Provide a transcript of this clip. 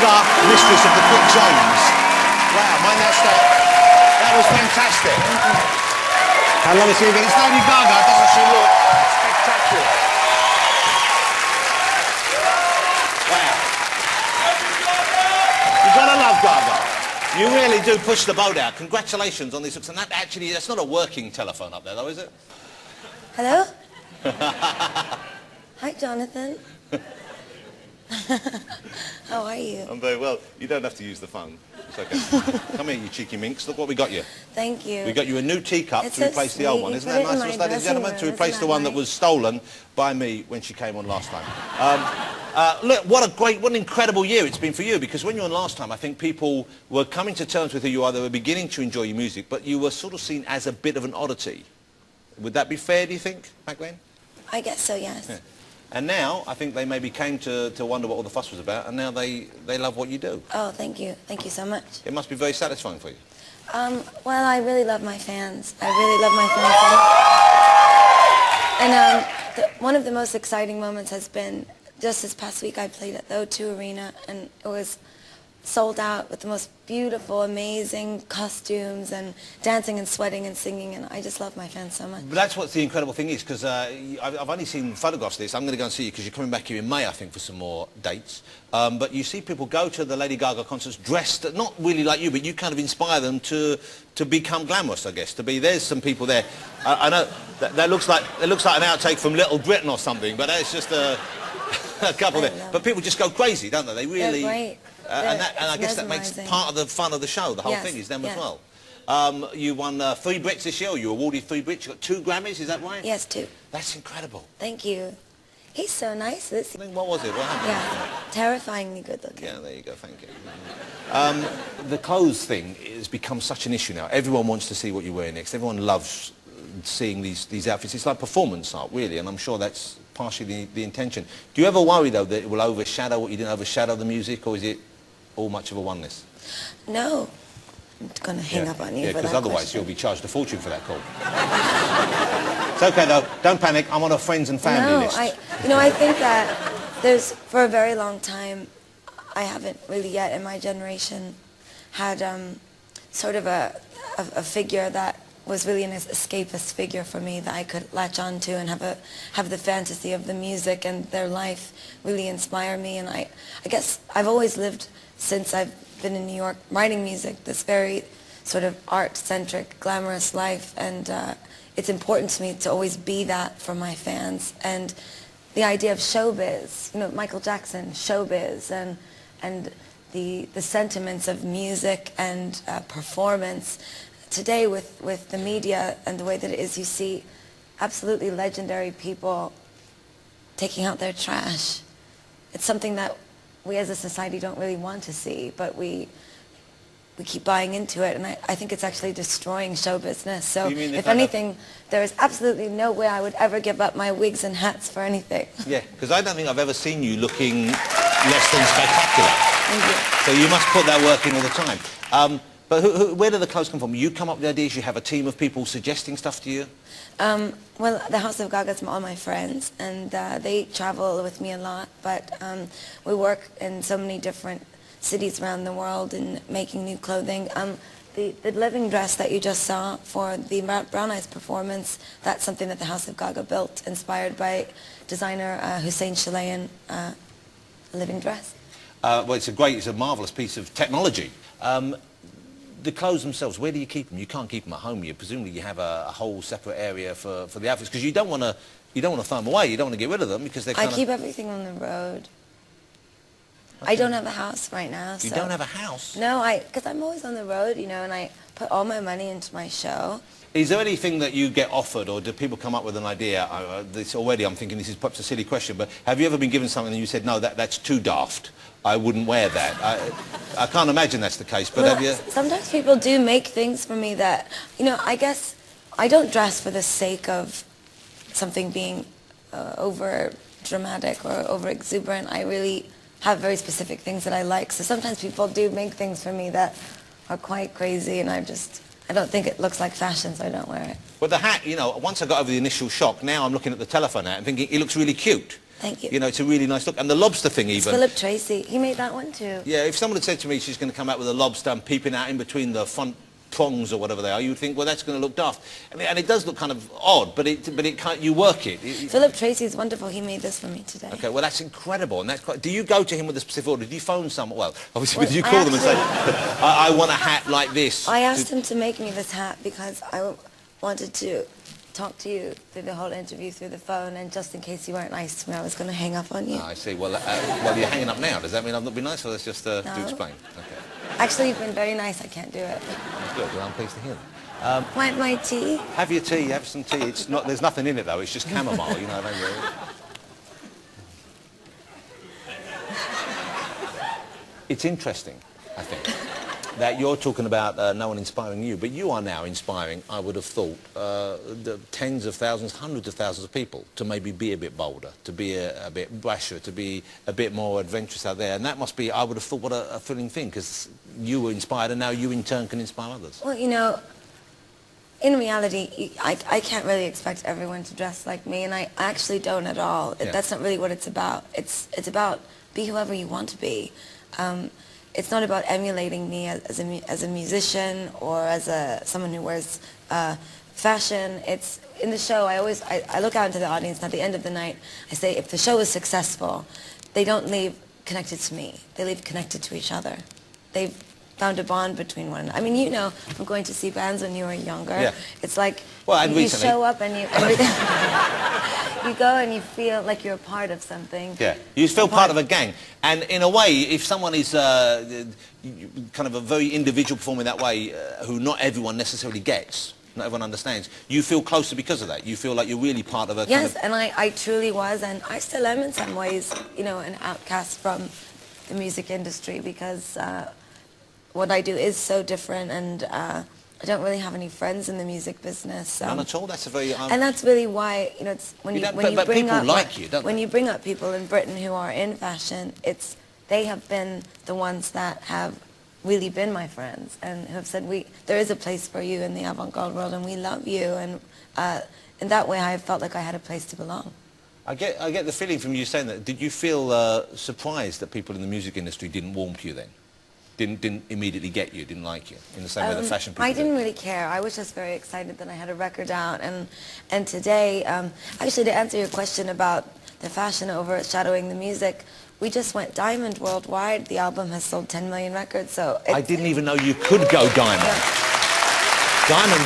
Gaga, mistress of the quick zones. Wow, mind that step. That was fantastic. I love to see you again. It's Lady Gaga, doesn't she look spectacular? Wow. You gotta love Gaga. You really do push the boat out. Congratulations on this. And that actually, that's not a working telephone up there, though, is it? Hello? Hi, Jonathan. How are you? I'm very well. You don't have to use the phone. It's okay. Come here, you cheeky minx. Look what we got you. Thank you. We got you a new teacup to replace the old one. Isn't that nice, ladies and gentlemen? To replace the one that was stolen by me when she came on last time. Look, what an incredible year it's been for you, because when you were on last time, I think people were coming to terms with who you are. They were beginning to enjoy your music, but you were sort of seen as a bit of an oddity. Would that be fair, do you think, back then? I guess so, yes. Yeah. And now, I think they maybe came to wonder what all the fuss was about, and now they love what you do. Oh, thank you. Thank you so much. It must be very satisfying for you. Well, I really love my fans. I really love my fans. And one of the most exciting moments has been just this past week I played at the O2 Arena, and it was sold out with the most beautiful, amazing costumes and dancing and sweating and singing, and I just love my fans so much. But that's what the incredible thing is, because I've only seen photographs of this. I'm going to go and see you because you're coming back here in May, I think, for some more dates. But you see people go to the Lady Gaga concerts dressed, not really like you, but you kind of inspire them to become glamorous, I guess. There's some people there. I know that looks like an outtake from Little Britain or something, but that's just a couple there. But people just go crazy, don't they? They really. They're great. And I guess that makes part of the fun of the show. The whole thing is them as well. You won 3 Brits this year. You awarded 3 Brits. You got 2 Grammys. Is that right? Yes, 2. That's incredible. Thank you. He's so nice. What was it? What happened? Yeah, terrifyingly good looking. Yeah, there you go. Thank you. The clothes thing has become such an issue now. Everyone wants to see what you wear next. Everyone loves seeing these outfits. It's like performance art, really, and I'm sure that's partially the intention. Do you ever worry, though, that it will overshadow what you didn't overshadow the music, or is it all much of a oneness? No. I'm going to hang up on you for that because otherwise question. you'll be charged a fortune for that call. It's okay, though. Don't panic. I'm on a friends and family list. I think that for a very long time, I haven't really yet in my generation had sort of a figure that was really an escapist figure for me that I could latch on to and have the fantasy of the music and their life really inspire me. And I guess I've always lived, since I've been in New York writing music, this very sort of art-centric, glamorous life, and it's important to me to always be that for my fans. And the idea of showbiz, Michael Jackson, showbiz, and the sentiments of music and performance. Today with the media and the way that it is, you see absolutely legendary people taking out their trash. It's something that we as a society don't really want to see, but we keep buying into it, and I think it's actually destroying show business. So if anything, there is absolutely no way I would ever give up my wigs and hats for anything. Yeah, because I don't think I've ever seen you looking less than spectacular. Thank you. So you must put that work in all the time. But where do the clothes come from? You come up with the ideas, you have a team of people suggesting stuff to you? Well, the House of Gaga is all my friends, and they travel with me a lot, but we work in so many different cities around the world and making new clothing. The living dress that you just saw for the Brown Eyes performance, that's something that the House of Gaga built, inspired by designer Hussein Chalayan, living dress. Well, it's a marvellous piece of technology. The clothes themselves, where do you keep them? You can't keep them at home. Presumably you have a whole separate area for the outfits, because you don't want to throw them away. You don't want to get rid of them because they're I keep everything on the road. Okay. I don't have a house right now. You don't have a house? No, because I'm always on the road, and I put all my money into my show. Is there anything that you get offered, or do people come up with an idea? I'm thinking this is perhaps a silly question, but have you ever been given something and you said, no, that's too daft, I wouldn't wear that? I can't imagine that's the case, but have you... Sometimes people do make things for me that, I guess I don't dress for the sake of something being over dramatic or over exuberant. I really have very specific things that I like, so sometimes people do make things for me that are quite crazy, and I don't think it looks like fashion, so I don't wear it. Well, the hat, once I got over the initial shock, now I'm looking at the telephone hat and thinking it looks really cute. Thank you. You know, it's a really nice look. And the lobster thing It's even. Philip Tracy. He made that one too. Yeah, if someone had said to me she's going to come out with a lobster and peeping out in between the front prongs or whatever they are, you would think, well, that's going to look daft. And it does look kind of odd, but it can't, you work it. Philip Tracy is wonderful. He made this for me today. Okay, well, that's incredible. And that's quite, do you go to him with a specific order? Do you phone someone? Well, obviously, do you call them and say, I want a hat like this? I asked him to make me this hat because I wanted to talk to you through the whole interview through the phone, and just in case you weren't nice to me, I was going to hang up on you. Oh, I see. Well, you're hanging up now. Does that mean I've not been nice, or let's just do explain? Okay. Actually, you've been very nice. I can't do it. Good. Well, I'm pleased to hear that. My tea? Have your tea. Have some tea. It's not. There's nothing in it though. It's just chamomile. You know. It's interesting, I think, that you're talking about no one inspiring you, but you are now inspiring, I would have thought, the tens of thousands, hundreds of thousands of people to maybe be a bit bolder, to be a bit brasher, to be a bit more adventurous out there. And that must be, I would have thought, what a thrilling thing, because you were inspired and now you in turn can inspire others. Well, you know, in reality, I can't really expect everyone to dress like me, and I actually don't at all. Yeah. That's not really what it's about. It's about be whoever you want to be. It's not about emulating me as a musician or as someone who wears fashion. It's in the show. I look out into the audience, and at the end of the night, I say, if the show is successful, they don't leave connected to me. They leave connected to each other. They've found a bond between one another. I mean, you know, from going to see bands when you were younger. Yeah. It's like and you show up and you go and you feel like you're a part of something. Yeah, you feel part of a gang. And in a way, if someone is kind of a very individual performer in that way, who not everyone necessarily gets, not everyone understands, you feel closer because of that. You feel like you're really part of a Yes, and I truly was, and I still am in some ways, you know, an outcast from the music industry, because what I do is so different, and I don't really have any friends in the music business. None at all. That's a very. And that's really why, you know, it's when you bring people up like you, don't when they? you bring up people in Britain who are in fashion, they have been the ones that have really been my friends and have said there is a place for you in the avant-garde world, and we love you, and in that way I felt like I had a place to belong. I get the feeling from you saying that. Did you feel surprised that people in the music industry didn't warm to you then? Didn't immediately get you, didn't like you, in the same way the fashion people I didn't did? really care. I was just very excited that I had a record out, and today, actually, to answer your question about the fashion overshadowing the music, we just went diamond worldwide. The album has sold 10 million records, so... I didn't even know you could go diamond. Yeah. Diamond